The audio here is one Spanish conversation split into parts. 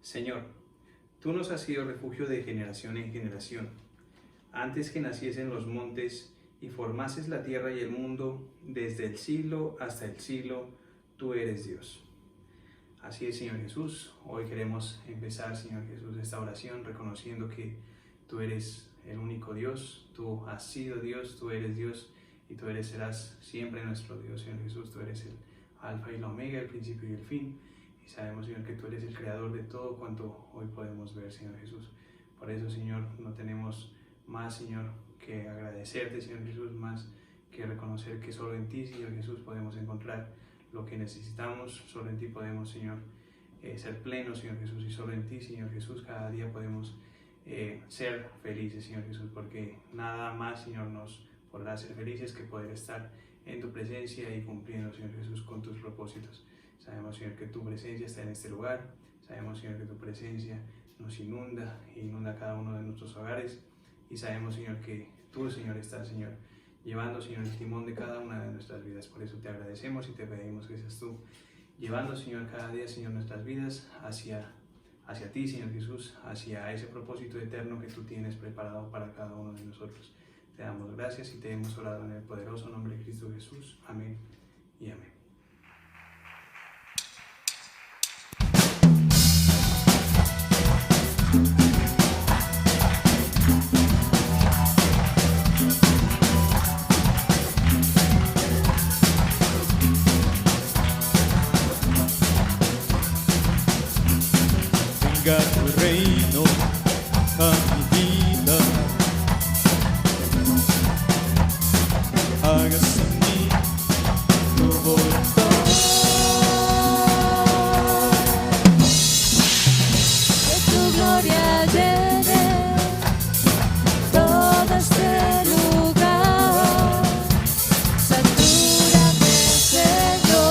Señor, tú nos has sido refugio de generación en generación. Antes que naciesen los montes y formases la tierra y el mundo, desde el siglo hasta el siglo, tú eres Dios. Así es, Señor Jesús. Hoy queremos empezar, Señor Jesús, esta oración reconociendo que tú eres el único Dios, tú has sido Dios, tú eres Dios y tú serás siempre nuestro Dios, Señor Jesús. Tú eres el Alfa y la Omega, el principio y el fin. Y sabemos, Señor, que tú eres el creador de todo cuanto hoy podemos ver, Señor Jesús. Por eso, Señor, no tenemos más, Señor, que agradecerte, Señor Jesús, más que reconocer que solo en ti, Señor Jesús, podemos encontrar lo que necesitamos. Solo en ti podemos, Señor, ser plenos, Señor Jesús, y solo en ti, Señor Jesús, cada día podemos ser felices, Señor Jesús, porque nada más, Señor, nos podrá hacer felices que poder estar en tu presencia y cumpliendo, Señor Jesús, con tus propósitos. Sabemos, Señor, que tu presencia está en este lugar. Sabemos, Señor, que tu presencia nos inunda cada uno de nuestros hogares. Y sabemos, Señor, que tú, Señor, estás, Señor, llevando, Señor, el timón de cada una de nuestras vidas. Por eso te agradecemos y te pedimos que seas tú llevando, Señor, cada día, Señor, nuestras vidas hacia ti, Señor Jesús, hacia ese propósito eterno que tú tienes preparado para cada uno de nosotros. Te damos gracias y te hemos orado en el poderoso nombre de Cristo Jesús. Amén y amén. Venga tu reino a mi vida, hágase en mí tu voluntad. Que tu gloria llene todo este lugar. Satúrame, Señor,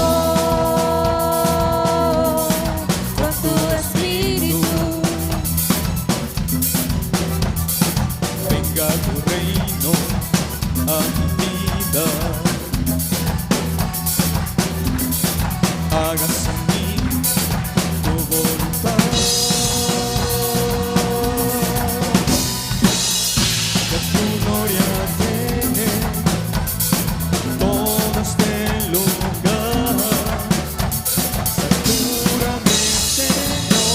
con tu espíritu. Venga tu reino a mi vida, hágase en mí tu voluntad. Que tu gloria llene todo este lugar. Satúrame, Señor,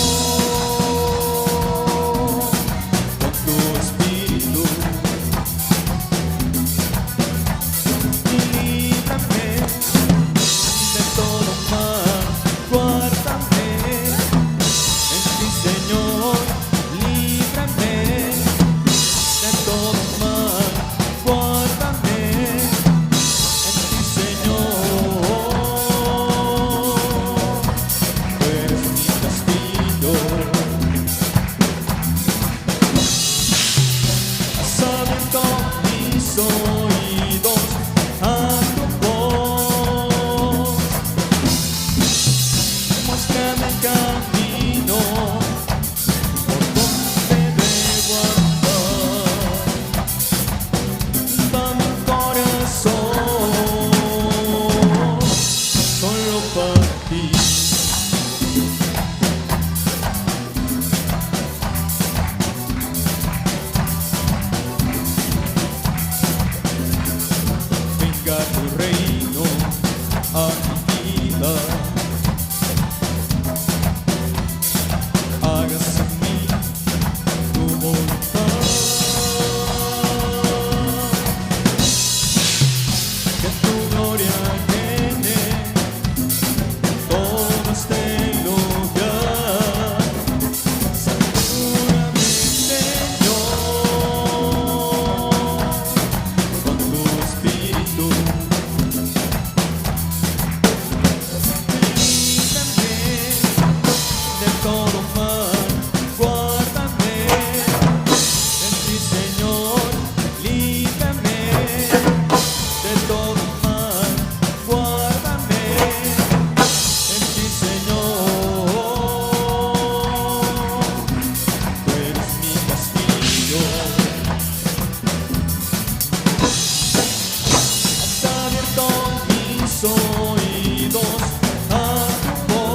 con tu espíritu. Líbrame de todo mal, guárdame en ti, Señor. Líbrame de todo mal, guárdame en ti, Señor. Tú eres mi castillo. Has abierto mis oídos a tu voz. Muéstrame el camino por donde debo andar. Dame un corazón solo para ti. Venga tu reino a mi vida, hágase en mí tu voluntad. Que tu gloria llene todo este lugar. Satúrame, Señor, con tu espíritu. Líbrame de todo mal, guárdame en ti, Señor. Líbrame de todo mal, guárdame en ti, Señor. Tú eres mi castillo. Has abierto mis oídos a tu voz.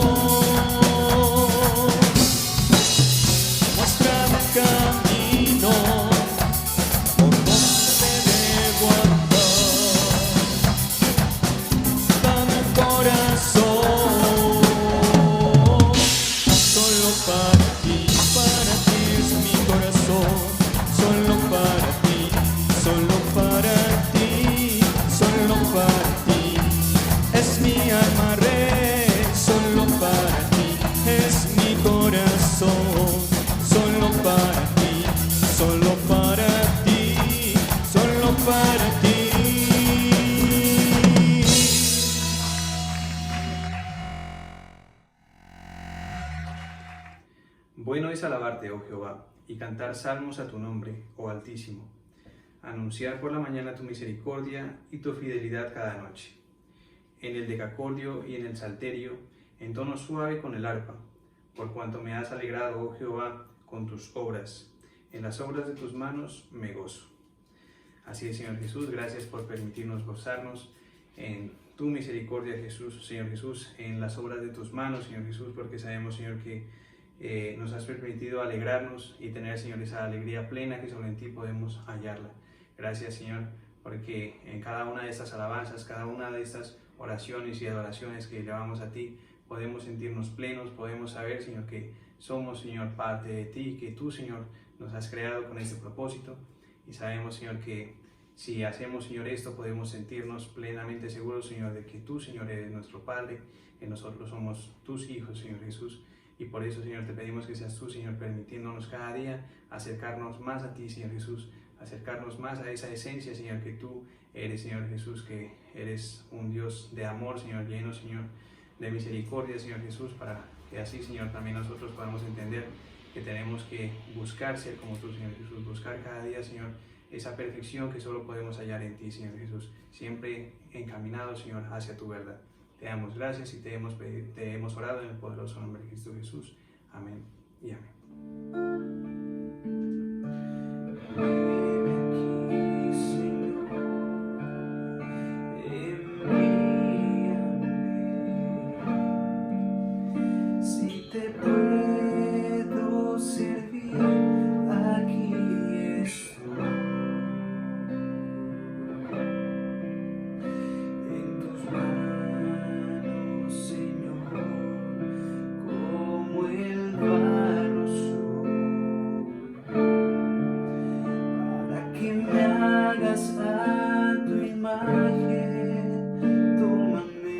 corazón, solo para ti, solo para ti, solo para ti. Bueno es alabarte, oh Jehová, y cantar salmos a tu nombre, oh Altísimo. Anunciar por la mañana tu misericordia y tu fidelidad cada noche. En el decacordio y en el salterio, en tono suave con el arpa, por cuanto me has alegrado, oh Jehová, con tus obras. En las obras de tus manos me gozo. Así es, Señor Jesús, gracias por permitirnos gozarnos en tu misericordia, Jesús, Señor Jesús, en las obras de tus manos, Señor Jesús, porque sabemos, Señor, que nos has permitido alegrarnos y tener, Señor, esa alegría plena que solo en ti podemos hallarla. Gracias, Señor, porque en cada una de estas alabanzas, cada una de estas oraciones y adoraciones que llevamos a ti, podemos sentirnos plenos, podemos saber, Señor, que somos, Señor, parte de ti, que tú, Señor, nos has creado con este propósito, y sabemos, Señor, que si hacemos, Señor, esto, podemos sentirnos plenamente seguros, Señor, de que tú, Señor, eres nuestro Padre, que nosotros somos tus hijos, Señor Jesús. Y por eso, Señor, te pedimos que seas tú, Señor, permitiéndonos cada día acercarnos más a ti, Señor Jesús, acercarnos más a esa esencia, Señor, que tú eres, Señor Jesús, que eres un Dios de amor, Señor, lleno, Señor, de misericordia, Señor Jesús, para que así, Señor, también nosotros podamos entender que tenemos que buscar ser como tú, Señor Jesús, buscar cada día, Señor, esa perfección que solo podemos hallar en ti, Señor Jesús, siempre encaminado, Señor, hacia tu verdad. Te damos gracias y te hemos orado en el poderoso nombre de Cristo Jesús. Amén y amén. Si te puedo servir, aquí estoy. En tus manos, Señor, como el barro soy, para que me hagas a tu imagen. Tómame,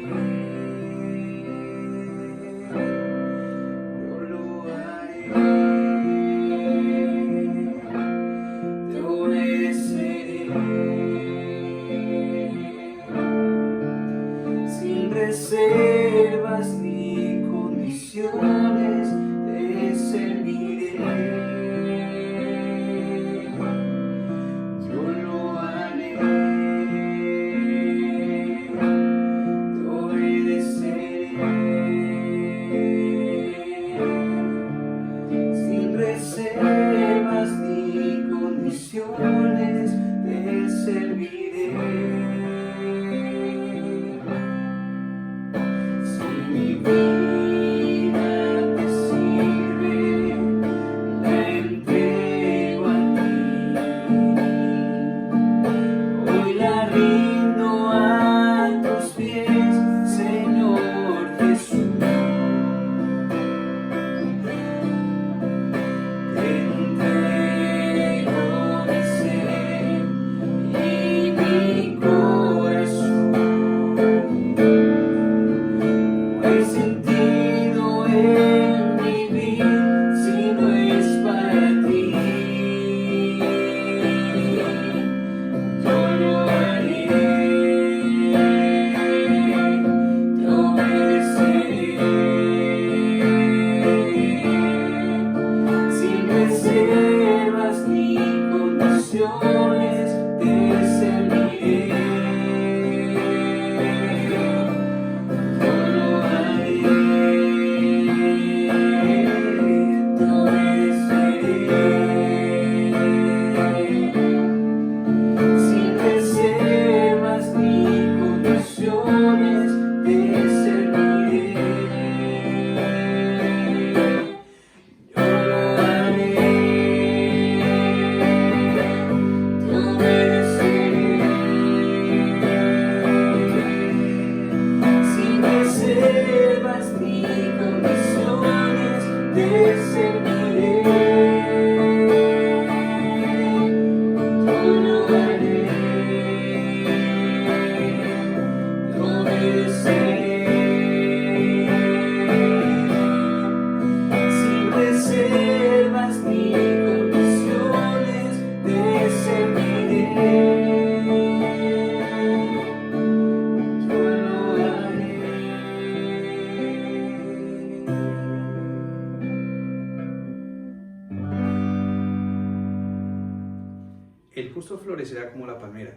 justo florecerá como la palmera,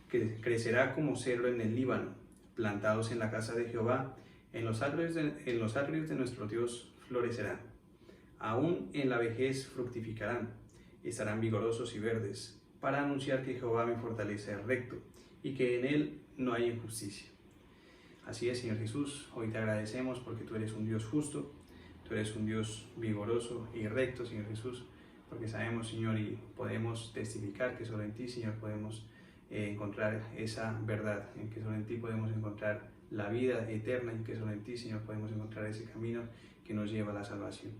que crecerá como cedro en el Líbano, plantados en la casa de Jehová, en los atrios de nuestro Dios florecerán. Aún en la vejez fructificarán, estarán vigorosos y verdes, para anunciar que Jehová mi fortaleza es recto, y que en él no hay injusticia. Así es, Señor Jesús, hoy te agradecemos porque tú eres un Dios justo, tú eres un Dios vigoroso y recto, Señor Jesús, porque sabemos, Señor, y podemos testificar que solo en ti, Señor, podemos encontrar esa verdad, en que solo en ti podemos encontrar la vida eterna, en que solo en ti, Señor, podemos encontrar ese camino que nos lleva a la salvación.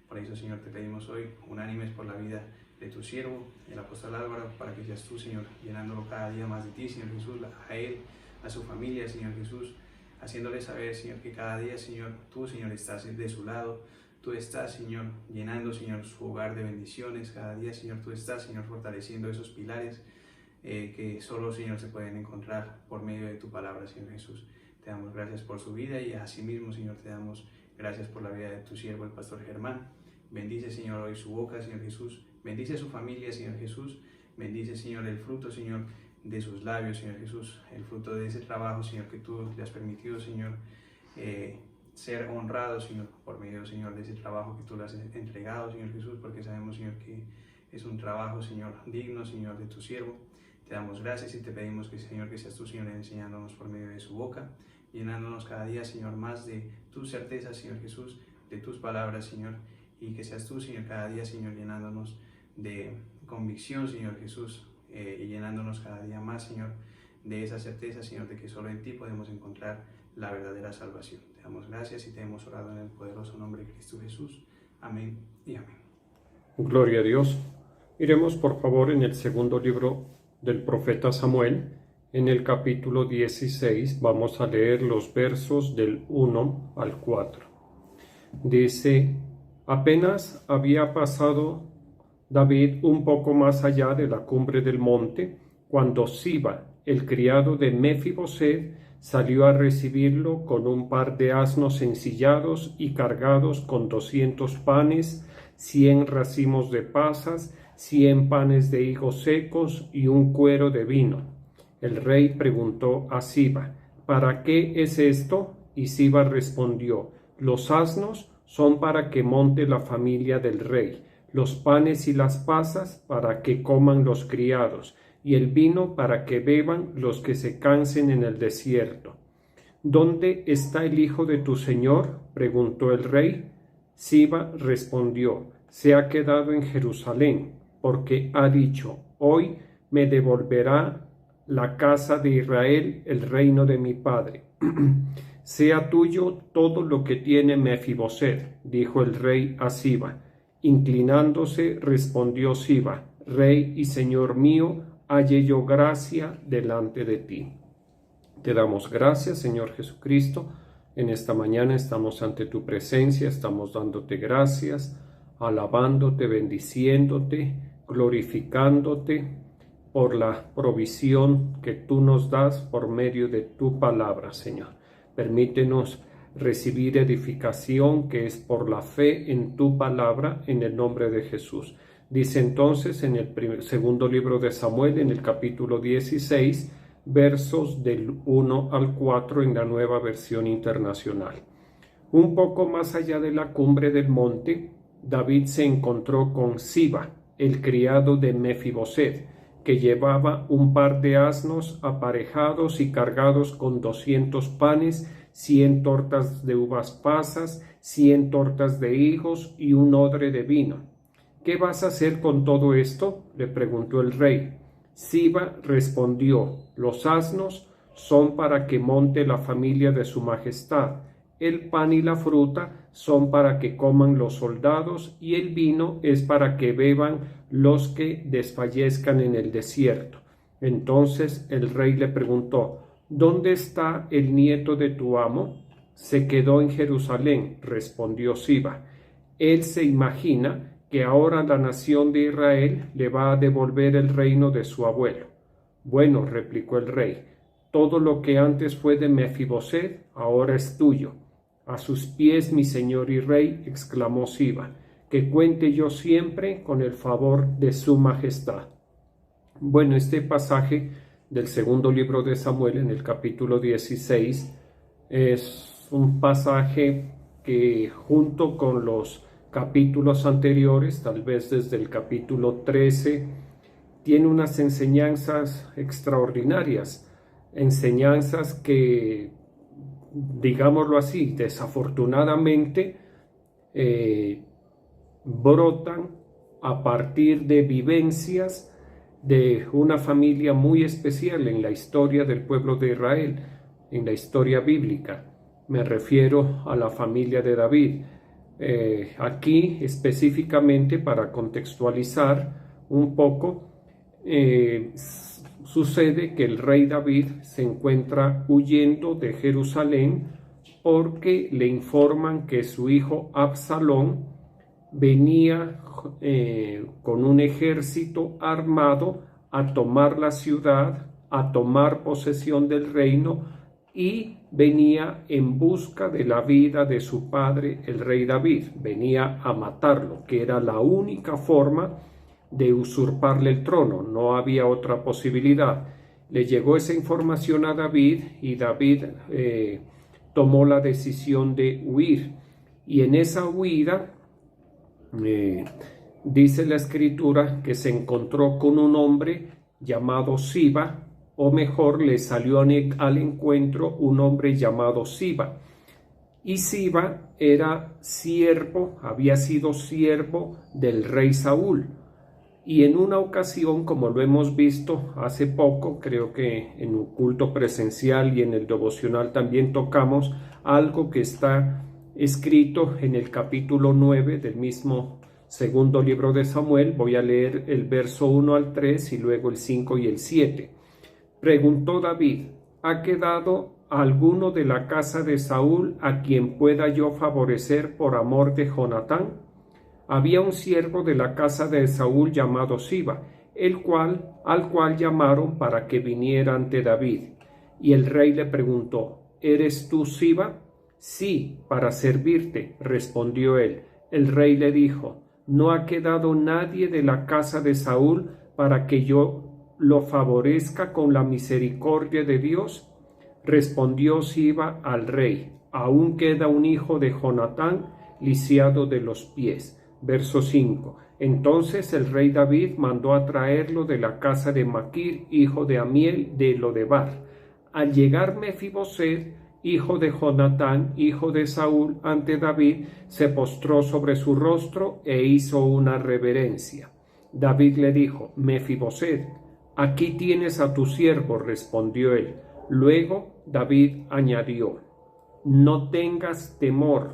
Por eso, Señor, te pedimos hoy, unánimes por la vida de tu siervo, el apóstol Álvaro, para que seas tú, Señor, llenándolo cada día más de ti, Señor Jesús, a él, a su familia, Señor Jesús, haciéndole saber, Señor, que cada día, Señor, tú, Señor, estás de su lado, tú estás, Señor, llenando, Señor, su hogar de bendiciones, cada día, Señor, tú estás, Señor, fortaleciendo esos pilares que solo, Señor, se pueden encontrar por medio de tu palabra, Señor Jesús. Te damos gracias por su vida y asimismo, Señor, te damos gracias por la vida de tu siervo, el pastor Germán. Bendice, Señor, hoy su boca, Señor Jesús. Bendice a su familia, Señor Jesús. Bendice, Señor, el fruto, Señor, de sus labios, Señor Jesús. El fruto de ese trabajo, Señor, que tú le has permitido, Señor, ser honrado, Señor, por medio, Señor, de ese trabajo que tú le has entregado, Señor Jesús, porque sabemos, Señor, que es un trabajo, Señor, digno, Señor, de tu siervo. Te damos gracias y te pedimos que, Señor, que seas tú, Señor, enseñándonos por medio de su boca, llenándonos cada día, Señor, más de tus certezas, Señor Jesús, de tus palabras, Señor, y que seas tú, Señor, cada día, Señor, llenándonos de convicción, Señor Jesús, y llenándonos cada día más, Señor, de esa certeza, Señor, de que solo en ti podemos encontrar la verdadera salvación. Te damos gracias y te hemos orado en el poderoso nombre de Cristo Jesús. Amén y amén. Gloria a Dios. Iremos por favor en el segundo libro del profeta Samuel, en el capítulo 16, vamos a leer los versos del 1 al 4. Dice: apenas había pasado David un poco más allá de la cumbre del monte, cuando Siba, el criado de Mefiboset, salió a recibirlo con un par de asnos ensillados y cargados con 200 panes, 100 racimos de pasas, 100 panes de higos secos y un cuero de vino. El rey preguntó a Siba: ¿para qué es esto? Y Siba respondió: los asnos son para que monte la familia del rey, los panes y las pasas para que coman los criados, y el vino para que beban los que se cansen en el desierto. ¿Dónde está el hijo de tu señor?, preguntó el rey. Siba respondió: se ha quedado en Jerusalén, porque ha dicho: hoy me devolverá la casa de Israel el reino de mi padre. Sea tuyo todo lo que tiene Mefiboset, dijo el rey a Siba. Inclinándose, respondió Siba: rey y señor mío, halle yo gracia delante de ti. Te damos gracias, Señor Jesucristo. En esta mañana estamos ante tu presencia, estamos dándote gracias, alabándote, bendiciéndote, glorificándote por la provisión que tú nos das por medio de tu palabra, Señor. Permítenos recibir edificación que es por la fe en tu palabra, en el nombre de Jesús. Dice entonces en el segundo libro de Samuel, en el capítulo 16, versos del 1 al 4 en la Nueva Versión Internacional. Un poco más allá de la cumbre del monte, David se encontró con Siba, el criado de Mefiboset, que llevaba un par de asnos aparejados y cargados con 200 panes, 100 tortas de uvas pasas, 100 tortas de higos y un odre de vino. ¿Qué vas a hacer con todo esto?, le preguntó el rey. Siba respondió: los asnos son para que monte la familia de su majestad, el pan y la fruta son para que coman los soldados, y el vino es para que beban los que desfallezcan en el desierto. Entonces el rey le preguntó: ¿dónde está el nieto de tu amo? Se quedó en Jerusalén, respondió Siba. Él se imagina que ahora la nación de Israel le va a devolver el reino de su abuelo. Bueno, replicó el rey, todo lo que antes fue de Mefiboset ahora es tuyo. A sus pies, mi señor y rey, exclamó Siba, que cuente yo siempre con el favor de su majestad. Bueno, este pasaje del segundo libro de Samuel, en el capítulo 16, es un pasaje que, junto con los capítulos anteriores, tal vez desde el capítulo 13, tiene unas enseñanzas extraordinarias, enseñanzas que, digámoslo así, desafortunadamente brotan a partir de vivencias de una familia muy especial en la historia del pueblo de Israel, en la historia bíblica. Me refiero a la familia de David. Aquí específicamente, para contextualizar un poco, sucede que el rey David se encuentra huyendo de Jerusalén porque le informan que su hijo Absalón venía con un ejército armado a tomar la ciudad, a tomar posesión del reino, y venía en busca de la vida de su padre, el rey David. Venía a matarlo, que era la única forma de usurparle el trono, no había otra posibilidad. Le llegó esa información a David y David tomó la decisión de huir, y en esa huida dice la escritura que se encontró con un hombre llamado Siba, o mejor, le salió al encuentro un hombre llamado Siba. Y Siba era siervo, había sido siervo del rey Saúl. Y en una ocasión, como lo hemos visto hace poco, creo que en un culto presencial y en el devocional también tocamos algo que está escrito en el capítulo 9 del mismo segundo libro de Samuel. Voy a leer el verso 1 al 3 y luego el 5 y el 7. Preguntó David: ¿ha quedado alguno de la casa de Saúl a quien pueda yo favorecer por amor de Jonatán? Había un siervo de la casa de Saúl llamado Siba, al cual llamaron para que viniera ante David. Y el rey le preguntó: ¿eres tú Siba? Sí, para servirte, respondió él. El rey le dijo: ¿no ha quedado nadie de la casa de Saúl para que yo lo favorezca con la misericordia de Dios? Respondió Siba al rey: aún queda un hijo de Jonatán, lisiado de los pies. Verso 5. Entonces el rey David mandó a traerlo de la casa de Maquir, hijo de Amiel de Lodebar. Al llegar Mefiboset, hijo de Jonatán, hijo de Saúl, ante David, se postró sobre su rostro e hizo una reverencia. David le dijo: Mefiboset. Aquí tienes a tu siervo, respondió él. Luego David añadió: no tengas temor,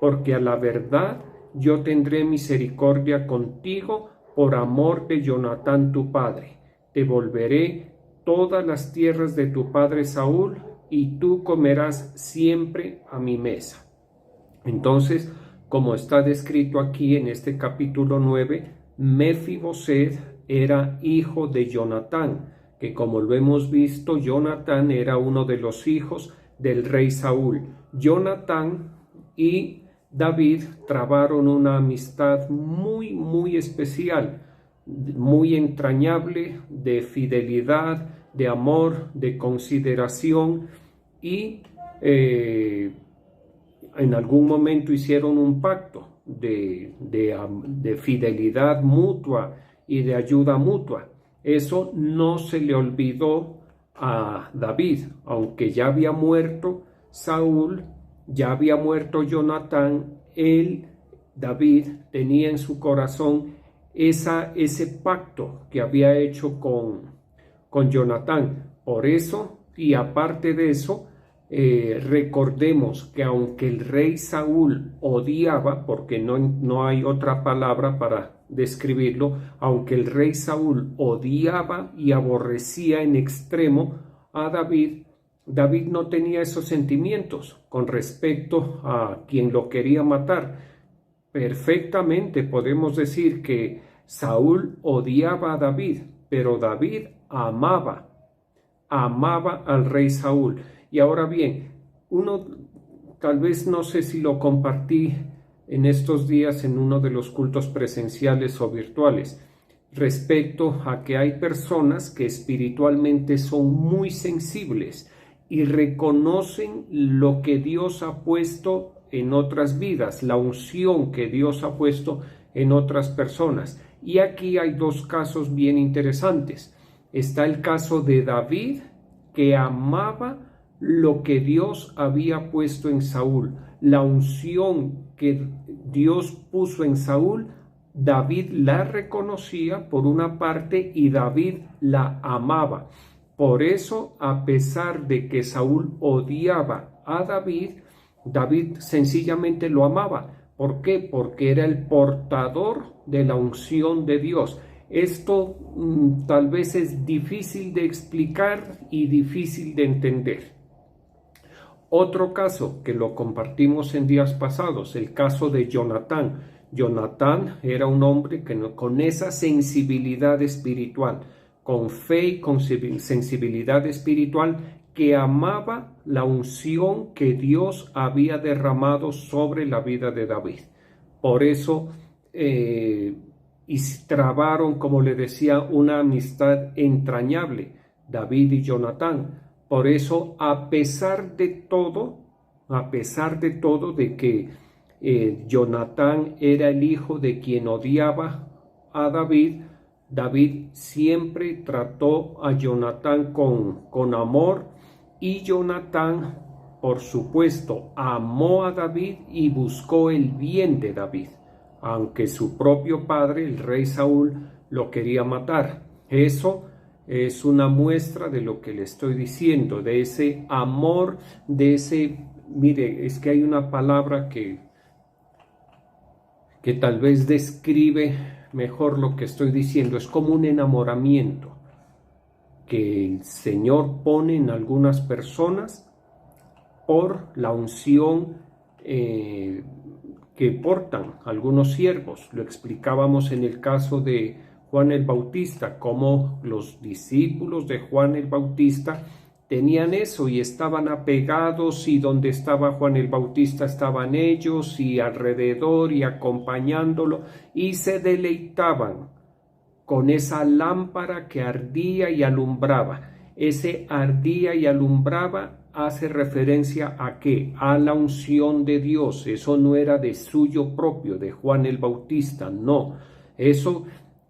porque a la verdad yo tendré misericordia contigo por amor de Jonatán tu padre. Te volveré todas las tierras de tu padre Saúl, y tú comerás siempre a mi mesa. Entonces, como está descrito aquí en este capítulo 9, Mefiboset era hijo de Jonatán, que, como lo hemos visto, Jonatán era uno de los hijos del rey Saúl. Jonatán y David trabaron una amistad muy, muy especial, muy entrañable, de fidelidad, de amor, de consideración, y en algún momento hicieron un pacto de fidelidad mutua y de ayuda mutua. Eso no se le olvidó a David, aunque ya había muerto Saúl, ya había muerto Jonatán. David tenía en su corazón ese pacto que había hecho con Jonatán. Por eso, y aparte de eso, recordemos que aunque el rey Saúl odiaba, porque no hay otra palabra para describirlo, aunque el rey Saúl odiaba y aborrecía en extremo a David, David no tenía esos sentimientos con respecto a quien lo quería matar. Perfectamente podemos decir que Saúl odiaba a David, pero David amaba al rey Saúl. Y ahora bien, tal vez, no sé si lo compartí en estos días en uno de los cultos presenciales o virtuales. respecto a que hay personas que espiritualmente son muy sensibles y reconocen lo que Dios ha puesto en otras vidas, la unción que Dios ha puesto en otras personas. Y aquí hay dos casos bien interesantes. Está el caso de David, que amaba lo que Dios había puesto en Saúl, la unción que Dios puso en Saúl. David la reconocía por una parte y David la amaba. Por eso, a pesar de que Saúl odiaba a David, David sencillamente lo amaba. ¿Por qué? Porque era el portador de la unción de Dios. Esto tal vez es difícil de explicar y difícil de entender. Otro caso que lo compartimos en días pasados, el caso de Jonatán. Jonatán era un hombre que con esa sensibilidad espiritual, con fe y con sensibilidad espiritual, que amaba la unción que Dios había derramado sobre la vida de David. Por eso y trabaron, como le decía, una amistad entrañable, David y Jonatán. Por eso, a pesar de todo, de que Jonatán era el hijo de quien odiaba a David, David siempre trató a Jonatán con amor, y Jonatán, por supuesto, amó a David y buscó el bien de David, aunque su propio padre, el rey Saúl, lo quería matar. Eso es una muestra de lo que le estoy diciendo, de ese amor, de ese... Mire, es que hay una palabra que tal vez describe mejor lo que estoy diciendo. Es como un enamoramiento que el Señor pone en algunas personas por la unción que portan algunos siervos. Lo explicábamos en el caso de Juan el Bautista, cómo los discípulos de Juan el Bautista tenían eso y estaban apegados, y donde estaba Juan el Bautista estaban ellos, y alrededor y acompañándolo, y se deleitaban con esa lámpara que ardía y alumbraba. Ese ardía y alumbraba hace referencia a ¿qué? A la unción de Dios. Eso no era de suyo propio, de Juan el Bautista, no. Eso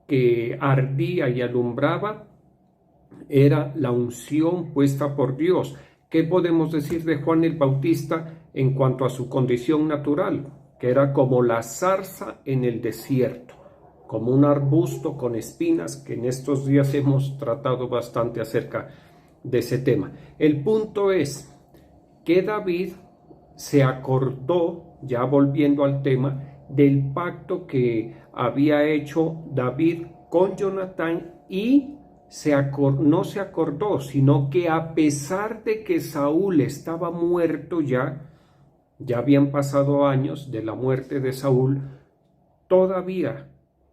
que ardía y alumbraba era la unción puesta por Dios. ¿Qué podemos decir de Juan el Bautista en cuanto a su condición natural? Que era como la zarza en el desierto, como un arbusto con espinas, que en estos días hemos tratado bastante acerca de ese tema. El punto es que David se acordó, ya volviendo al tema, del pacto que había hecho David con Jonatán, y no se acordó, sino que a pesar de que Saúl estaba muerto ya habían pasado años de la muerte de Saúl, todavía,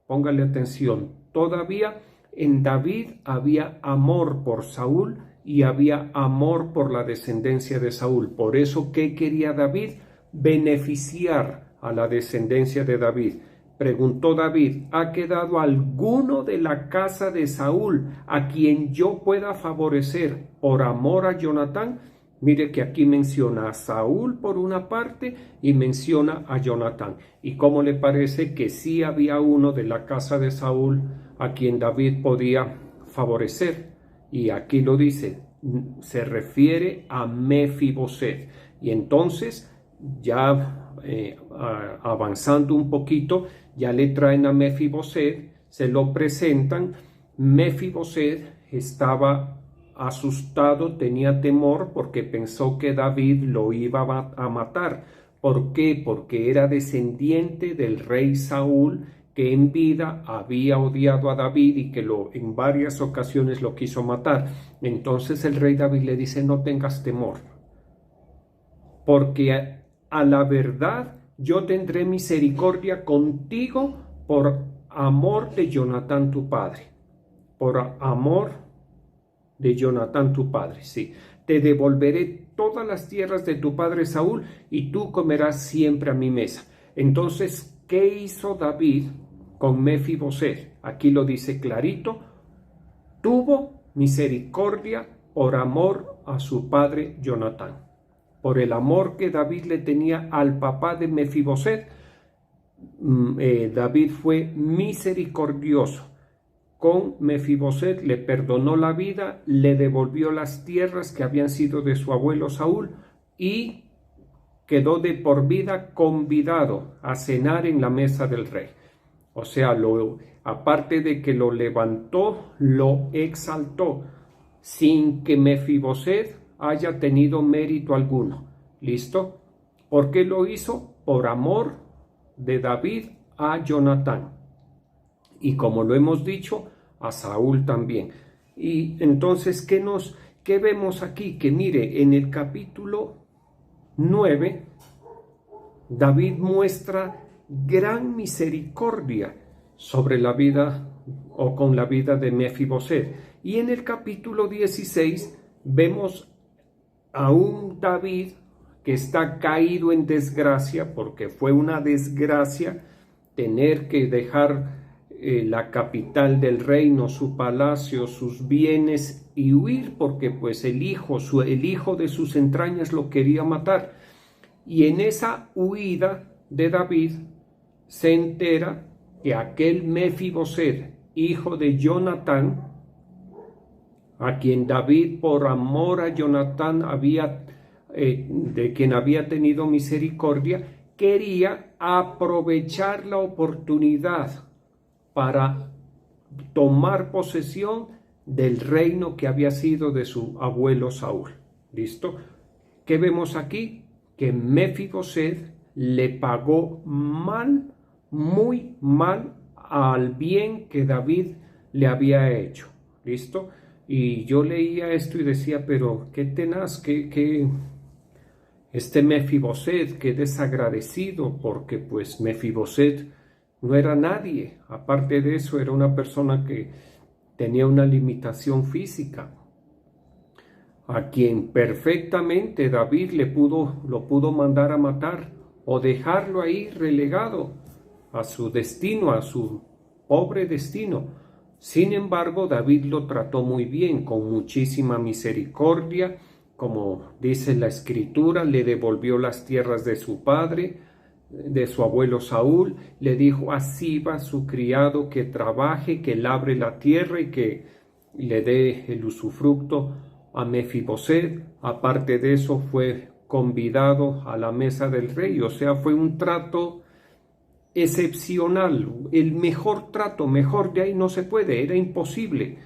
póngale atención, todavía en David había amor por Saúl y había amor por la descendencia de Saúl. Por eso, ¿qué quería David? Beneficiar a la descendencia de David. Preguntó David: ¿ha quedado alguno de la casa de Saúl a quien yo pueda favorecer por amor a Jonatán? Mire que aquí menciona a Saúl por una parte y menciona a Jonatán. ¿Y cómo le parece que sí había uno de la casa de Saúl a quien David podía favorecer? Y aquí lo dice, se refiere a Mefiboset. Y entonces, ya avanzando un poquito, ya le traen a Mefiboset, se lo presentan. Mefiboset estaba asustado, tenía temor porque pensó que David lo iba a matar. ¿Por qué? Porque era descendiente del rey Saúl, que en vida había odiado a David y que en varias ocasiones lo quiso matar. Entonces el rey David le dice: no tengas temor, porque a la verdad yo tendré misericordia contigo por amor de Jonatán tu padre. Por amor de Jonatán tu padre, sí. Te devolveré todas las tierras de tu padre Saúl y tú comerás siempre a mi mesa. Entonces, ¿qué hizo David con Mefiboset. Aquí lo dice clarito, tuvo misericordia por amor a su padre Jonatán. Por el amor que David le tenía al papá de Mefiboset, David fue misericordioso con Mefiboset, le perdonó la vida, le devolvió las tierras que habían sido de su abuelo Saúl y quedó de por vida convidado a cenar en la mesa del rey. O sea, aparte de que lo levantó, lo exaltó, sin que Mefiboset haya tenido mérito alguno. ¿Listo? ¿Por qué lo hizo? Por amor de David a Jonatán. Y como lo hemos dicho, a Saúl también. Y entonces, ¿qué vemos aquí? Que mire, en el capítulo 9, David muestra gran misericordia sobre la vida o con la vida de Mefiboset. Y en el capítulo 16 vemos a un David que está caído en desgracia, porque fue una desgracia tener que dejar la capital del reino, su palacio, sus bienes y huir, porque pues el hijo de sus entrañas lo quería matar. Y en esa huida de David se entera que aquel Mefiboset, hijo de Jonatán, a quien David por amor a Jonatán de quien había tenido misericordia, quería aprovechar la oportunidad para tomar posesión del reino que había sido de su abuelo Saúl. ¿Listo? ¿Qué vemos aquí? Que Mefiboset le pagó mal, muy mal, al bien que David le había hecho. ¿Listo? Y yo leía esto y decía, pero qué tenaz, que este Mefiboset, qué desagradecido, porque pues Mefiboset no era nadie. Aparte de eso, era una persona que tenía una limitación física, a quien perfectamente David lo pudo mandar a matar o dejarlo ahí relegado a su destino, a su pobre destino. Sin embargo, David lo trató muy bien, con muchísima misericordia. Como dice la Escritura, le devolvió las tierras de su padre, de su abuelo Saúl. Le dijo a Siba, su criado, que trabaje, que labre la tierra y que le dé el usufructo a Mefiboset. Aparte de eso, fue convidado a la mesa del rey. O sea, fue un trato excepcional, el mejor trato, mejor de ahí no se puede, era imposible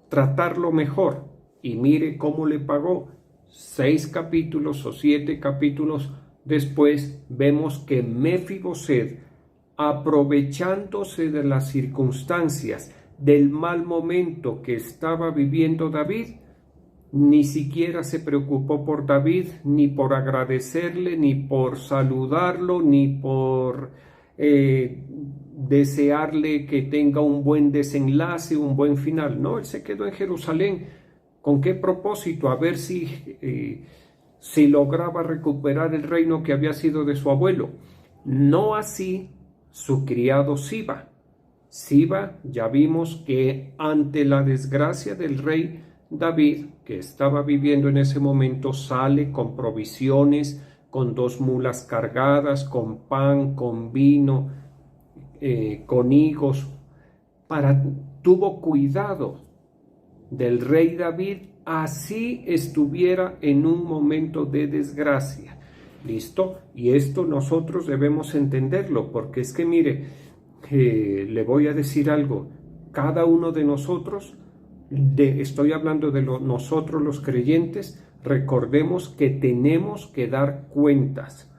tratarlo mejor. Y mire cómo le pagó. 6 capítulos o 7 capítulos después vemos que Mefiboset, aprovechándose de las circunstancias, del mal momento que estaba viviendo David, ni siquiera se preocupó por David, ni por agradecerle, ni por saludarlo, ni por desearle que tenga un buen desenlace, un buen final. No, él se quedó en Jerusalén. ¿Con qué propósito? A ver si lograba recuperar el reino que había sido de su abuelo. No así su criado Siba. Siba, ya vimos que ante la desgracia del rey David, que estaba viviendo en ese momento, sale con provisiones, con 2 mulas cargadas, con pan, con vino, con higos. Tuvo cuidado del rey David, así estuviera en un momento de desgracia. ¿Listo? Y esto nosotros debemos entenderlo, porque es que mire, le voy a decir algo, cada uno de nosotros, estoy hablando de nosotros los creyentes, recordemos que tenemos que dar cuentas.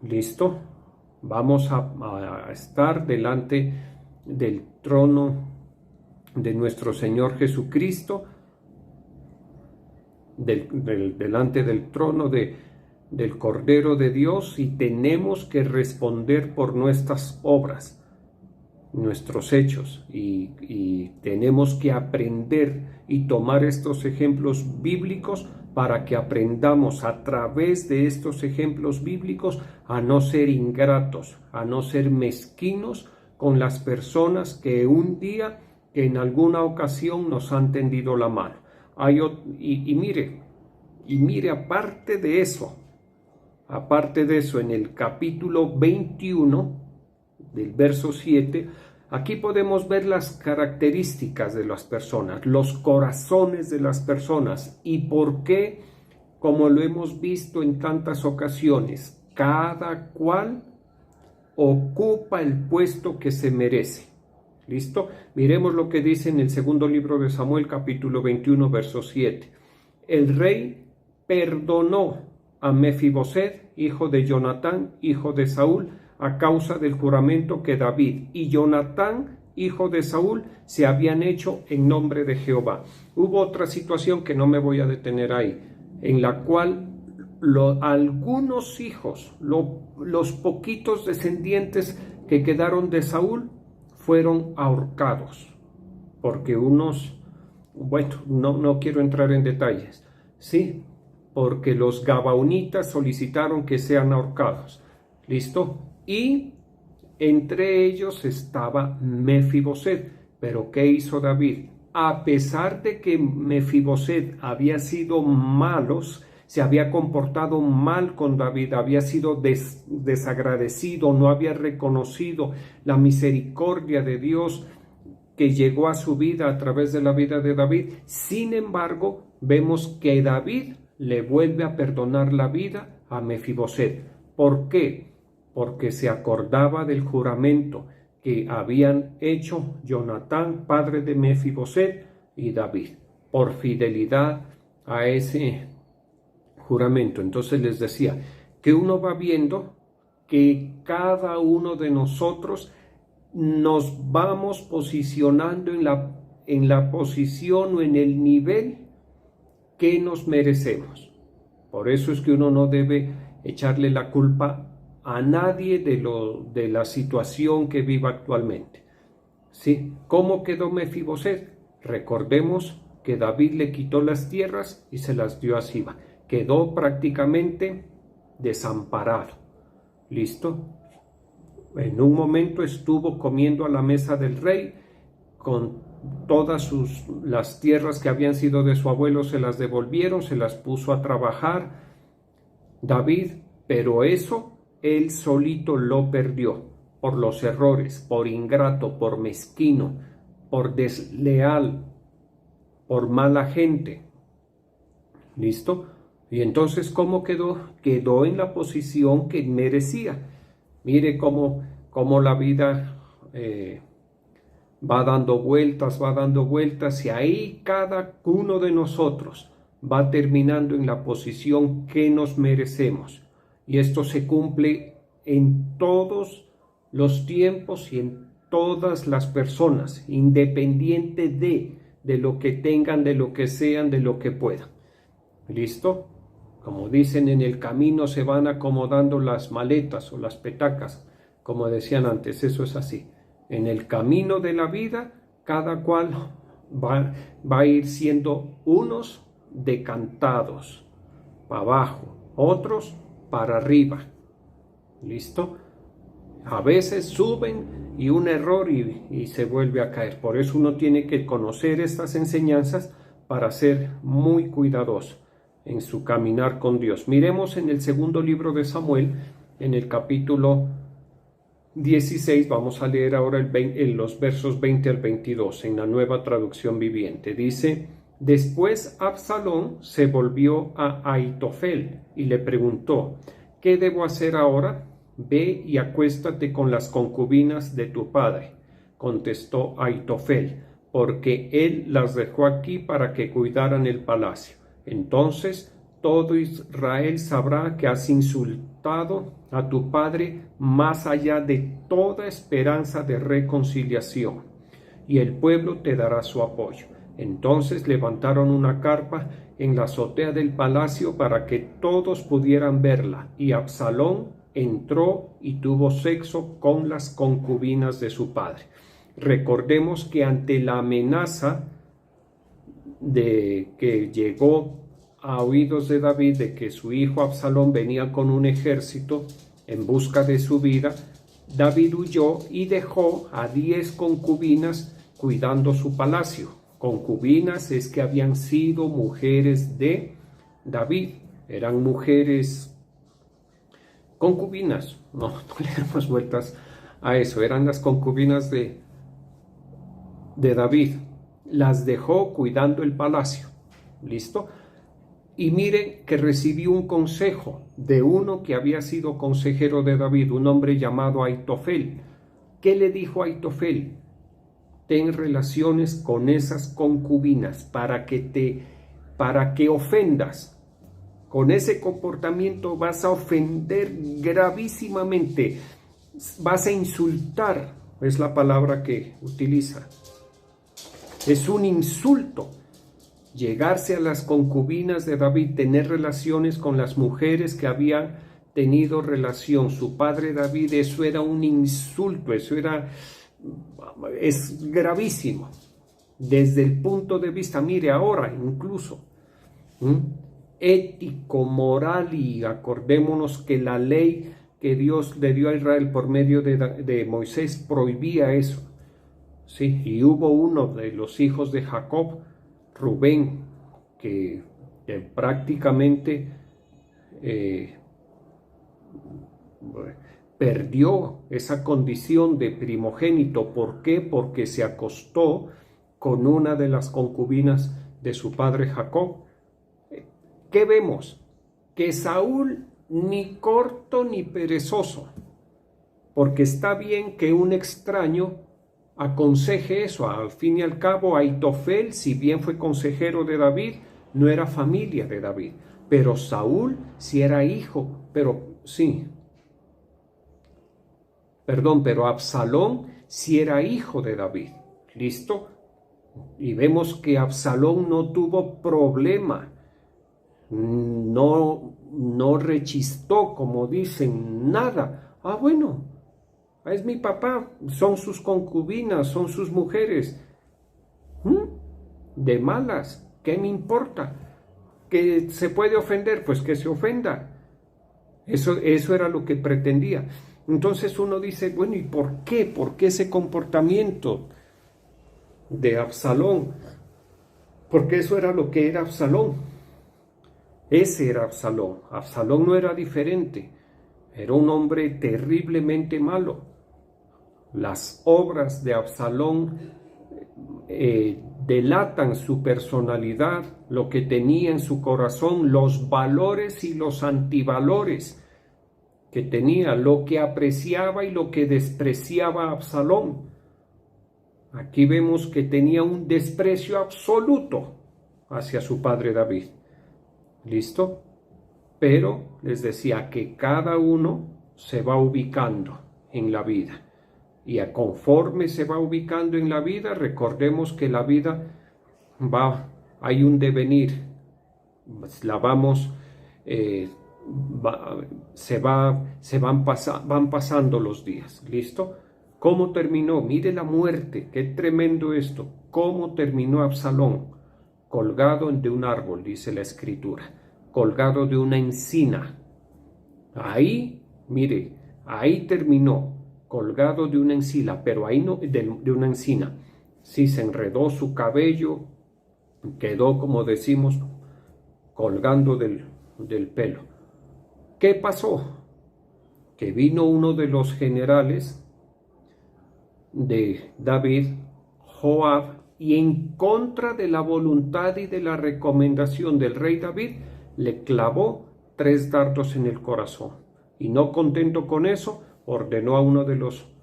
¿Listo? Vamos a estar delante del trono de nuestro Señor Jesucristo, delante del trono del Cordero de Dios, y tenemos que responder por nuestras obras, nuestros hechos, y tenemos que aprender y tomar estos ejemplos bíblicos para que aprendamos a través de estos ejemplos bíblicos a no ser ingratos, a no ser mezquinos con las personas que un día, que en alguna ocasión nos han tendido la mano. Mire, aparte de eso, en el capítulo 21, del verso 7, aquí podemos ver las características de las personas, los corazones de las personas y por qué, como lo hemos visto en tantas ocasiones, cada cual ocupa el puesto que se merece. ¿Listo? Miremos lo que dice en el segundo libro de Samuel, capítulo 21, verso 7. El rey perdonó a Mefiboset, hijo de Jonatán, hijo de Saúl, a causa del juramento que David y Jonatán, hijo de Saúl, se habían hecho en nombre de Jehová. Hubo otra situación que no me voy a detener ahí, en la cual algunos hijos, los poquitos descendientes que quedaron de Saúl, fueron ahorcados, porque unos, bueno, no quiero entrar en detalles, sí, porque los gabaonitas solicitaron que sean ahorcados, ¿listo? Y entre ellos estaba Mefiboset. Pero ¿qué hizo David? A pesar de que Mefiboset había sido malos, se había comportado mal con David, había sido desagradecido, no había reconocido la misericordia de Dios que llegó a su vida a través de la vida de David. Sin embargo, vemos que David le vuelve a perdonar la vida a Mefiboset. ¿Por qué? Porque se acordaba del juramento que habían hecho Jonatán, padre de Mefiboset, y David, por fidelidad a ese juramento. Entonces les decía que uno va viendo que cada uno de nosotros nos vamos posicionando en la posición o en el nivel que nos merecemos. Por eso es que uno no debe echarle la culpa a nadie de la situación que vive actualmente. ¿Sí? ¿Cómo quedó Mefiboset? Recordemos que David le quitó las tierras y se las dio a Siba. Quedó prácticamente desamparado. ¿Listo? En un momento estuvo comiendo a la mesa del rey, con todas las tierras que habían sido de su abuelo se las devolvieron, se las puso a trabajar David, pero eso él solito lo perdió por los errores, por ingrato, por mezquino, por desleal, por mala gente. ¿Listo? Y entonces, ¿cómo quedó? Quedó en la posición que merecía. Mire cómo la vida va dando vueltas, y ahí cada uno de nosotros va terminando en la posición que nos merecemos. Y esto se cumple en todos los tiempos y en todas las personas, independiente de lo que tengan, de lo que sean, de lo que puedan. ¿Listo? Como dicen, en el camino se van acomodando las maletas o las petacas, como decían antes, eso es así. En el camino de la vida, cada cual va a ir siendo unos decantados para abajo, otros para arriba. ¿Listo? A veces suben y un error y se vuelve a caer. Por eso uno tiene que conocer estas enseñanzas para ser muy cuidadoso en su caminar con Dios. Miremos en el segundo libro de Samuel, en el capítulo 16, vamos a leer ahora en los versos 20 al 22, en la Nueva Traducción Viviente. Dice: Después Absalón se volvió a Ahitofel y le preguntó: ¿Qué debo hacer ahora? Ve y acuéstate con las concubinas de tu padre. Contestó Ahitofel, porque él las dejó aquí para que cuidaran el palacio. Entonces todo Israel sabrá que has insultado a tu padre más allá de toda esperanza de reconciliación, y el pueblo te dará su apoyo. Entonces levantaron una carpa en la azotea del palacio para que todos pudieran verla, y Absalón entró y tuvo sexo con las concubinas de su padre. Recordemos que ante la amenaza de que llegó a oídos de David de que su hijo Absalón venía con un ejército en busca de su vida, David huyó y dejó a 10 concubinas cuidando su palacio. Concubinas es que habían sido mujeres de David, eran mujeres concubinas, no le damos vueltas a eso, eran las concubinas de David. Las dejó cuidando el palacio, ¿listo? Y miren que recibió un consejo de uno que había sido consejero de David, un hombre llamado Aitofel. ¿Qué le dijo Aitofel? Ten relaciones con esas concubinas para que ofendas. Con ese comportamiento vas a ofender gravísimamente, vas a insultar, es la palabra que utiliza. Es un insulto llegarse a las concubinas de David, tener relaciones con las mujeres que habían tenido relación su padre David. Eso era un insulto, es gravísimo desde el punto de vista, mire ahora incluso, ético, moral, y acordémonos que la ley que Dios le dio a Israel por medio de Moisés prohibía eso. Sí, y hubo uno de los hijos de Jacob, Rubén, que prácticamente perdió esa condición de primogénito. ¿Por qué? Porque se acostó con una de las concubinas de su padre Jacob. ¿Qué vemos? Que Saúl ni corto ni perezoso, porque está bien que un extraño aconseje eso. Al fin y al cabo, Aitofel, si bien fue consejero de David, no era familia de David, pero Saúl sí era hijo, pero Absalón sí era hijo de David. ¿Listo? Y vemos que Absalón no tuvo problema, no rechistó, como dicen, nada. Bueno, es mi papá, son sus concubinas, son sus mujeres. De malas, ¿qué me importa? ¿Que se puede ofender? Pues que se ofenda. Eso era lo que pretendía. Entonces uno dice, bueno, ¿y por qué? ¿Por qué ese comportamiento de Absalón? Porque eso era lo que era Absalón. Ese era Absalón. Absalón no era diferente. Era un hombre terriblemente malo. Las obras de Absalón delatan su personalidad, lo que tenía en su corazón, los valores y los antivalores que tenía, lo que apreciaba y lo que despreciaba Absalón. Aquí vemos que tenía un desprecio absoluto hacia su padre David. ¿Listo? Pero les decía que cada uno se va ubicando en la vida. Y conforme se va ubicando en la vida, recordemos que la vida hay un devenir, van pasando los días. ¿Listo? ¿Cómo terminó? Mire la muerte, qué tremendo esto. ¿Cómo terminó Absalón? Colgado de un árbol, dice la escritura, colgado de una encina. Ahí terminó, colgado de una encina, pero ahí no, de una encina. Sí, se enredó su cabello, quedó, como decimos, colgando del pelo. ¿Qué pasó? Que vino uno de los generales de David, Joab, y en contra de la voluntad y de la recomendación del rey David, le clavó 3 dardos en el corazón. Y no contento con eso, ordenó a uno de los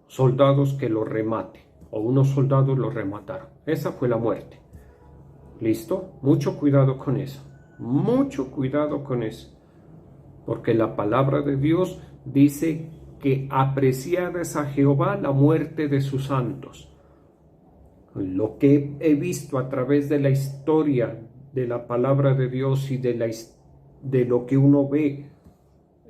soldados que lo remate, o unos soldados lo remataron. Esa fue la muerte. ¿Listo? Mucho cuidado con eso. Mucho cuidado con eso. Porque la palabra de Dios dice que apreciada es a Jehová la muerte de sus santos. Lo que he visto a través de la historia de la palabra de Dios y de lo que uno ve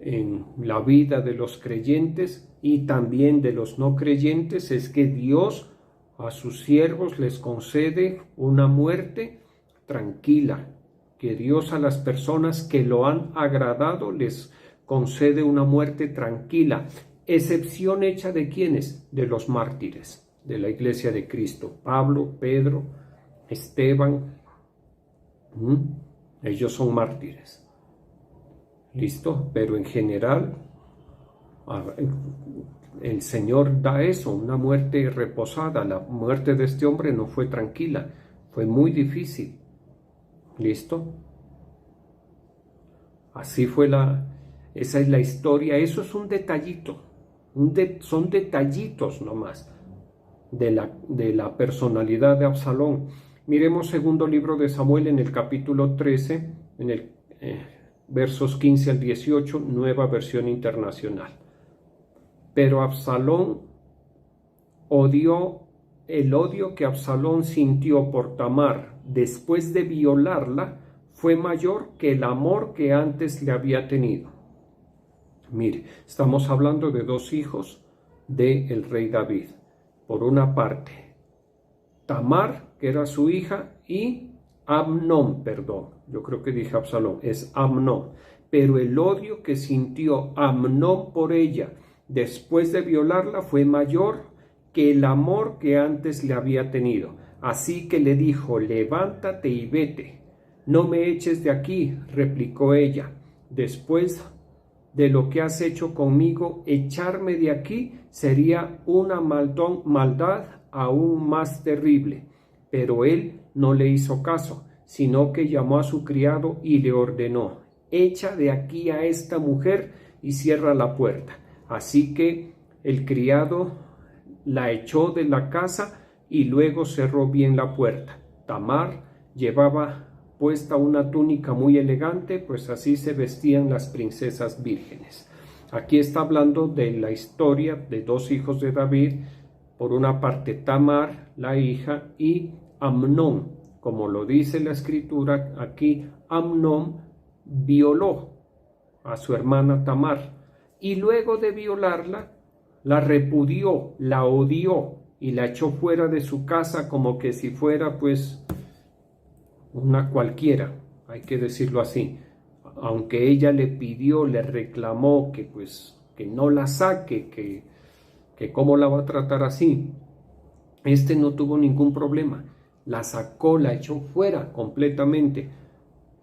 en la vida de los creyentes y también de los no creyentes, es que Dios a sus siervos les concede una muerte tranquila, que Dios a las personas que lo han agradado les concede una muerte tranquila. excepción hecha de ¿quiénes? De los mártires de la Iglesia de Cristo, Pablo, Pedro, Esteban. Ellos son mártires. ¿Listo? Pero en general, el Señor da eso, una muerte reposada. La muerte de este hombre no fue tranquila, fue muy difícil. ¿Listo? Así fue esa es la historia. Eso es un detallito, son detallitos nomás de la personalidad de Absalón. Miremos segundo libro de Samuel en el capítulo 13, en el versos 15 al 18, nueva versión internacional. Pero Absalón el odio que Absalón sintió por Tamar después de violarla fue mayor que el amor que antes le había tenido. Mire, estamos hablando de dos hijos del rey David. Por una parte, Tamar, que era su hija, y Amnón, yo creo que dije Absalón, es Amnón. Pero el odio que sintió Amnón por ella después de violarla fue mayor que el amor que antes le había tenido. Así que le dijo: levántate y vete. No me eches de aquí, replicó ella. Después de lo que has hecho conmigo, echarme de aquí sería una maldad aún más terrible. Pero él no le hizo caso, sino que llamó a su criado y le ordenó: echa de aquí a esta mujer y cierra la puerta. Así que el criado la echó de la casa y luego cerró bien la puerta. Tamar llevaba puesta una túnica muy elegante, pues así se vestían las princesas vírgenes. Aquí está hablando de la historia de dos hijos de David, por una parte Tamar, la hija, y Amnón. Como lo dice la escritura aquí, Amnón violó a su hermana Tamar y luego de violarla, la repudió, la odió y la echó fuera de su casa como que si fuera pues una cualquiera, hay que decirlo así. Aunque ella le pidió, le reclamó que no la saque, que cómo la va a tratar así. Este no tuvo ningún problema, la sacó, la echó fuera completamente.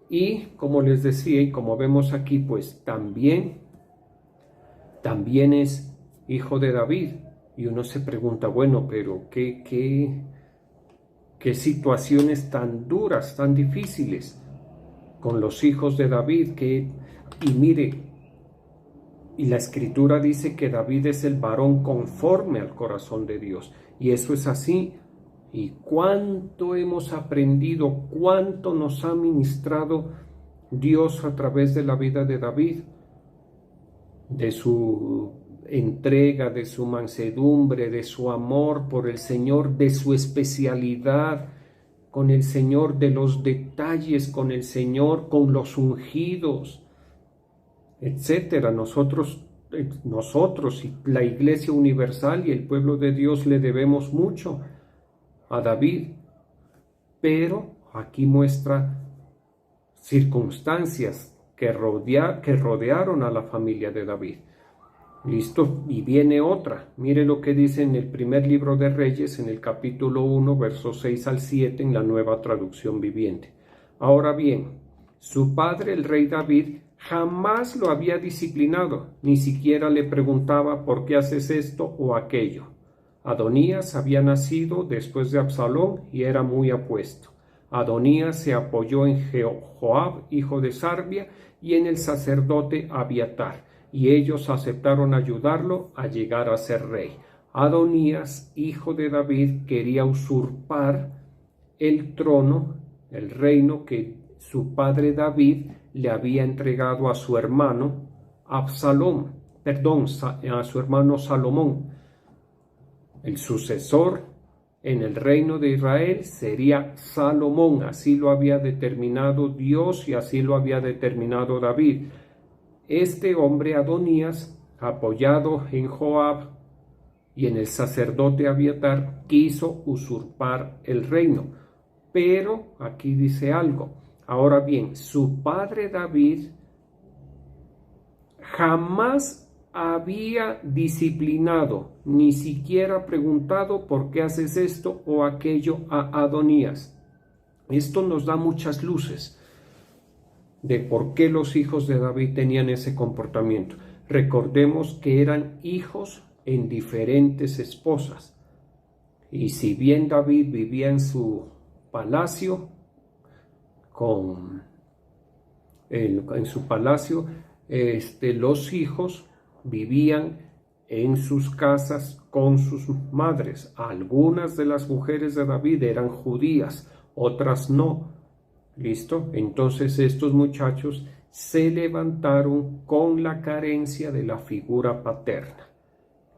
Y como les decía y como vemos aquí, pues también es hijo de David. Y uno se pregunta, bueno, pero qué situaciones tan duras, tan difíciles con los hijos de David. Y mire, y la escritura dice que David es el varón conforme al corazón de Dios, y eso es así. Y cuánto hemos aprendido, cuánto nos ha ministrado Dios a través de la vida de David, de su entrega, de su mansedumbre, de su amor por el Señor, de su especialidad con el Señor, de los detalles con el Señor, con los ungidos, etcétera. Nosotros y la Iglesia Universal y el pueblo de Dios le debemos mucho a David, pero aquí muestra circunstancias que rodearon a la familia de David. Listo, y viene otra. Mire lo que dice en el primer libro de Reyes, en el capítulo 1, versos 6 al 7, en la Nueva Traducción Viviente. Ahora bien, su padre, el rey David, jamás lo había disciplinado, ni siquiera le preguntaba por qué haces esto o aquello. Adonías había nacido después de Absalón y era muy apuesto. Adonías se apoyó en Joab, hijo de Sarbia, y en el sacerdote Abiatar, y ellos aceptaron ayudarlo a llegar a ser rey. Adonías, hijo de David, quería usurpar el trono, el reino que su padre David le había entregado a su hermano a su hermano Salomón. El sucesor en el reino de Israel sería Salomón, así lo había determinado Dios y así lo había determinado David. Este hombre Adonías, apoyado en Joab y en el sacerdote Abiatar, quiso usurpar el reino. Pero aquí dice algo. Ahora bien, su padre David jamás había disciplinado, ni siquiera preguntado por qué haces esto o aquello a Adonías. Esto nos da muchas luces de por qué los hijos de David tenían ese comportamiento. Recordemos que eran hijos en diferentes esposas. Y si bien David vivía en su palacio, los hijos vivían en sus casas con sus madres. Algunas de las mujeres de David eran judías, otras no. ¿Listo? Entonces estos muchachos se levantaron con la carencia de la figura paterna.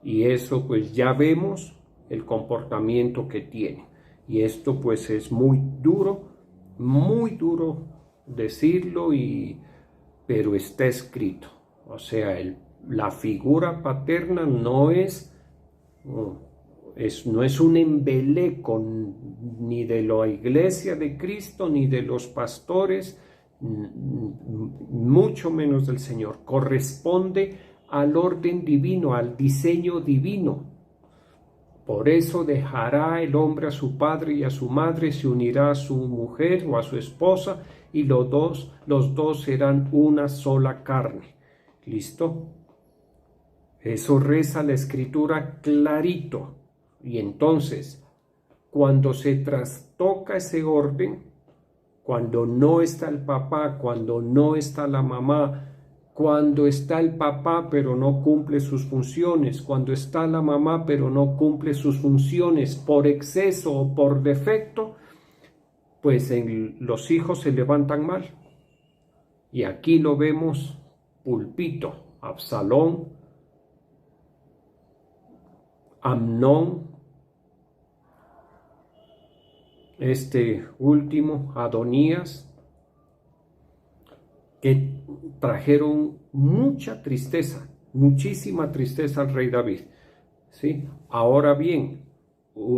Y eso pues ya vemos el comportamiento que tiene. Y esto pues es muy duro decirlo, pero está escrito. O sea, la figura paterna no es un embeleco ni de la iglesia de Cristo, ni de los pastores, mucho menos del Señor. Corresponde al orden divino, al diseño divino. Por eso dejará el hombre a su padre y a su madre, se unirá a su mujer o a su esposa, y los dos serán una sola carne. ¿Listo? Eso reza la Escritura clarito. Y entonces, cuando se trastoca ese orden, cuando no está el papá, cuando no está la mamá, cuando está el papá pero no cumple sus funciones, cuando está la mamá pero no cumple sus funciones por exceso o por defecto, pues los hijos se levantan mal. Y aquí lo vemos pulpito: Absalón, Amnón, este último, Adonías, que trajeron mucha tristeza, muchísima tristeza al rey David. ¿Sí? Ahora bien,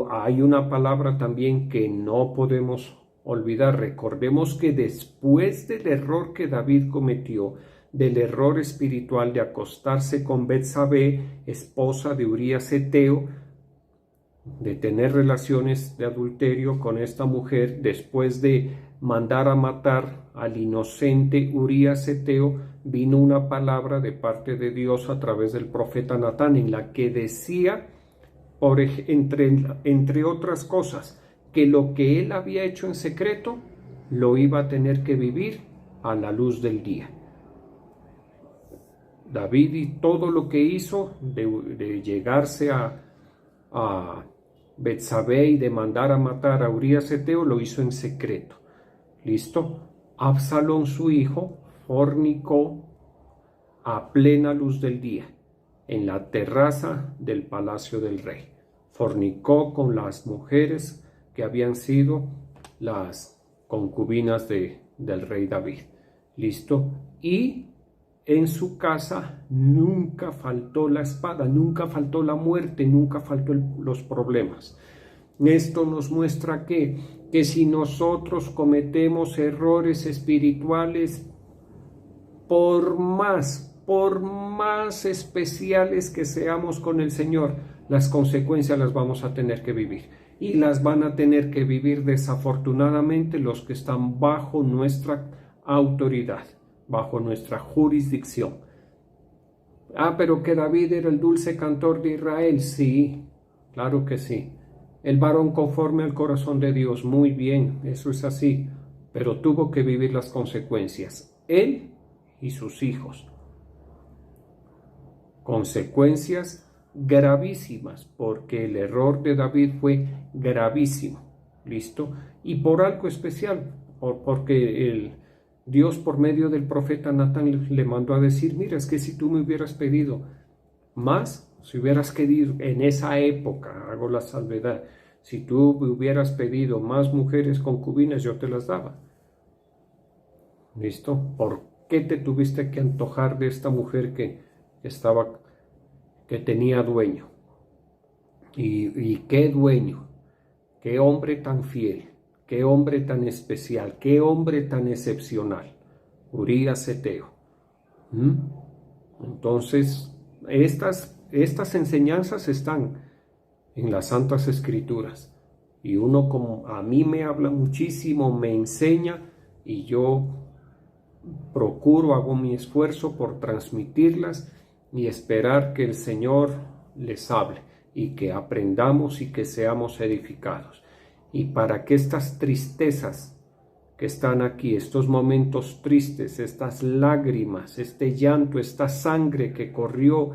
hay una palabra también que no podemos olvidar. Recordemos que después del error que David cometió, del error espiritual de acostarse con Betsabé, esposa de Urías Eteo, de tener relaciones de adulterio con esta mujer, después de mandar a matar al inocente Urías Eteo, vino una palabra de parte de Dios a través del profeta Natán, en la que decía, entre otras cosas, que lo que él había hecho en secreto lo iba a tener que vivir a la luz del día. David y todo lo que hizo de llegarse a Betsabé y de mandar a matar a Urías Eteo, lo hizo en secreto. ¿Listo? Absalón, su hijo, fornicó a plena luz del día en la terraza del palacio del rey. Fornicó con las mujeres que habían sido las concubinas del rey David. ¿Listo? Y en su casa nunca faltó la espada, nunca faltó la muerte, nunca faltó los problemas. Esto nos muestra que si nosotros cometemos errores espirituales, por más especiales que seamos con el Señor, las consecuencias las vamos a tener que vivir. Y las van a tener que vivir desafortunadamente los que están bajo nuestra autoridad, bajo nuestra jurisdicción. Pero que David era el dulce cantor de Israel. Sí, claro que sí. El varón conforme al corazón de Dios, muy bien, eso es así, pero tuvo que vivir las consecuencias, él y sus hijos. Consecuencias gravísimas, porque el error de David fue gravísimo, ¿listo? Y por algo especial, porque Dios por medio del profeta Natán le mandó a decir: mira, es que si tú me hubieras pedido más, si hubieras querido en esa época, hago la salvedad, si tú me hubieras pedido más mujeres concubinas, yo te las daba. ¿Listo? ¿Por qué te tuviste que antojar de esta mujer que tenía dueño? ¿Y qué dueño? ¿Qué hombre tan fiel? ¿Qué hombre tan especial? ¿Qué hombre tan excepcional? Urías Eteo. Entonces, Estas enseñanzas están en las Santas Escrituras. Y uno, como a mí me habla muchísimo, me enseña, y yo procuro, hago mi esfuerzo por transmitirlas y esperar que el Señor les hable y que aprendamos y que seamos edificados. Y para que estas tristezas que están aquí, estos momentos tristes, estas lágrimas, este llanto, esta sangre que corrió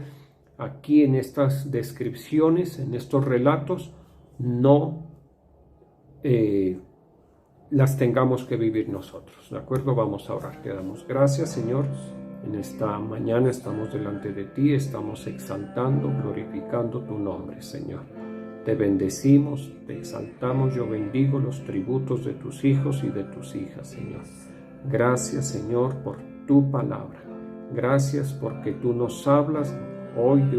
aquí en estas descripciones, en estos relatos, no las tengamos que vivir nosotros, ¿de acuerdo? Vamos a orar. Te damos gracias, Señor. En esta mañana estamos delante de ti, estamos exaltando, glorificando tu nombre, Señor. Te bendecimos, te exaltamos, yo bendigo los tributos de tus hijos y de tus hijas, Señor. Gracias, Señor, por tu palabra. Gracias porque tú nos hablas hoy de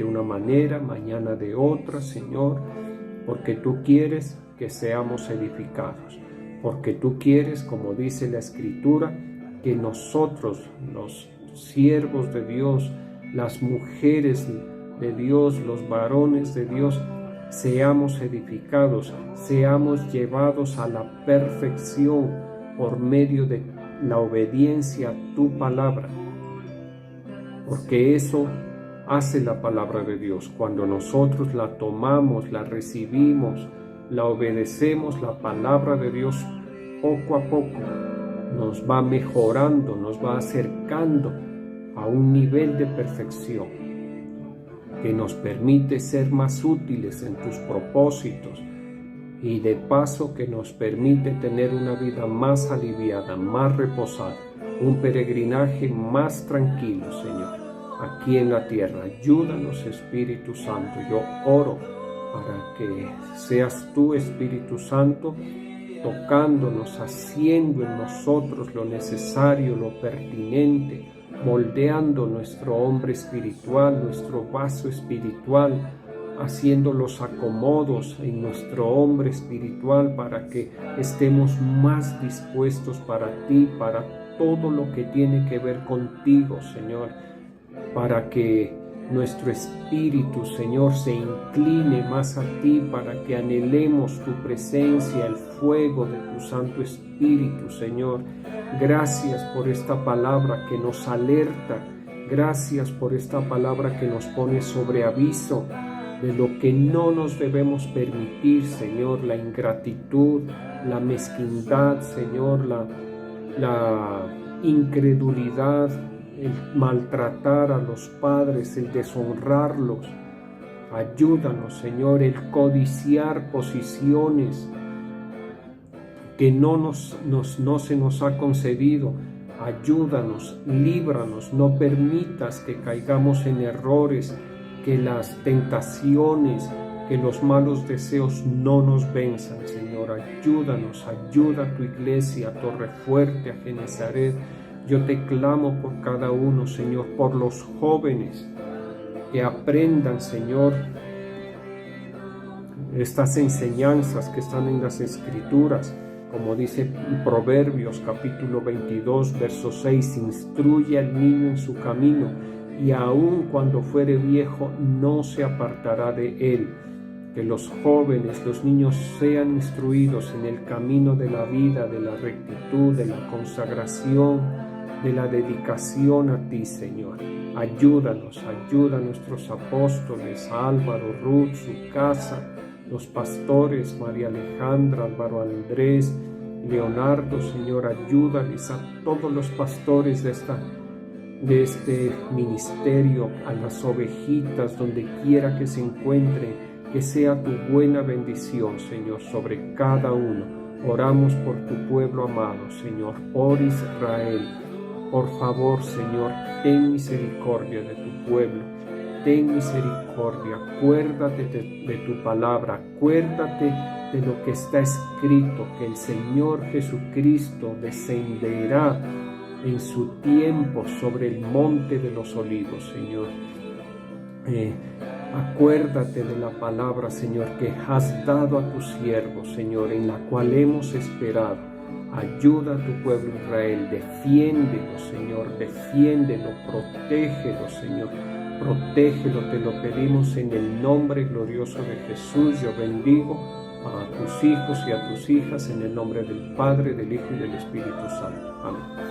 una manera, mañana de otra, Señor, porque tú quieres que seamos edificados, porque tú quieres, como dice la Escritura, que nosotros, los siervos de Dios, las mujeres de Dios, los varones de Dios, seamos edificados, seamos llevados a la perfección por medio de la obediencia a tu palabra, porque eso hace la palabra de Dios. Cuando nosotros la tomamos, la recibimos, la obedecemos, la palabra de Dios poco a poco nos va mejorando, nos va acercando a un nivel de perfección que nos permite ser más útiles en tus propósitos y de paso que nos permite tener una vida más aliviada, más reposada, un peregrinaje más tranquilo, Señor, aquí en la tierra. Ayúdanos, Espíritu Santo. Yo oro para que seas tú, Espíritu Santo, tocándonos, haciendo en nosotros lo necesario, lo pertinente, moldeando nuestro hombre espiritual, nuestro vaso espiritual, haciendo los acomodos en nuestro hombre espiritual para que estemos más dispuestos para ti, para todo lo que tiene que ver contigo, Señor, para que nuestro espíritu, Señor, se incline más a ti, para que anhelemos tu presencia, el fuego de tu Santo Espíritu, Señor. Gracias por esta palabra que nos alerta, gracias por esta palabra que nos pone sobre aviso de lo que no nos debemos permitir, Señor, la ingratitud, la mezquindad, Señor, la incredulidad, el maltratar a los padres, el deshonrarlos. Ayúdanos, Señor, el codiciar posiciones que no se nos ha concedido. Ayúdanos, líbranos, no permitas que caigamos en errores, que las tentaciones, que los malos deseos no nos venzan, Señor. Ayúdanos, ayuda a tu iglesia, a Torrefuerte, a Genezaret. Yo te clamo por cada uno, Señor, por los jóvenes que aprendan, Señor, estas enseñanzas que están en las Escrituras. Como dice Proverbios capítulo 22, verso 6, instruye al niño en su camino y aun cuando fuere viejo no se apartará de él. Que los jóvenes, los niños sean instruidos en el camino de la vida, de la rectitud, de la consagración, de la dedicación a ti, Señor. Ayúdanos, ayuda a nuestros apóstoles, a Álvaro, Ruth, su casa, los pastores, María Alejandra, Álvaro Andrés, Leonardo, Señor, ayúdales a todos los pastores de este ministerio, a las ovejitas, donde quiera que se encuentren, que sea tu buena bendición, Señor, sobre cada uno. Oramos por tu pueblo amado, Señor, por Israel. Por favor, Señor, ten misericordia de tu pueblo, ten misericordia, acuérdate de tu palabra, acuérdate de lo que está escrito, que el Señor Jesucristo descenderá en su tiempo sobre el monte de los olivos, Señor. Acuérdate de la palabra, Señor, que has dado a tus siervos, Señor, en la cual hemos esperado. Ayuda a tu pueblo Israel, defiéndelo, Señor, defiéndelo, protégelo, Señor, protégelo, te lo pedimos en el nombre glorioso de Jesús. Yo bendigo a tus hijos y a tus hijas en el nombre del Padre, del Hijo y del Espíritu Santo. Amén.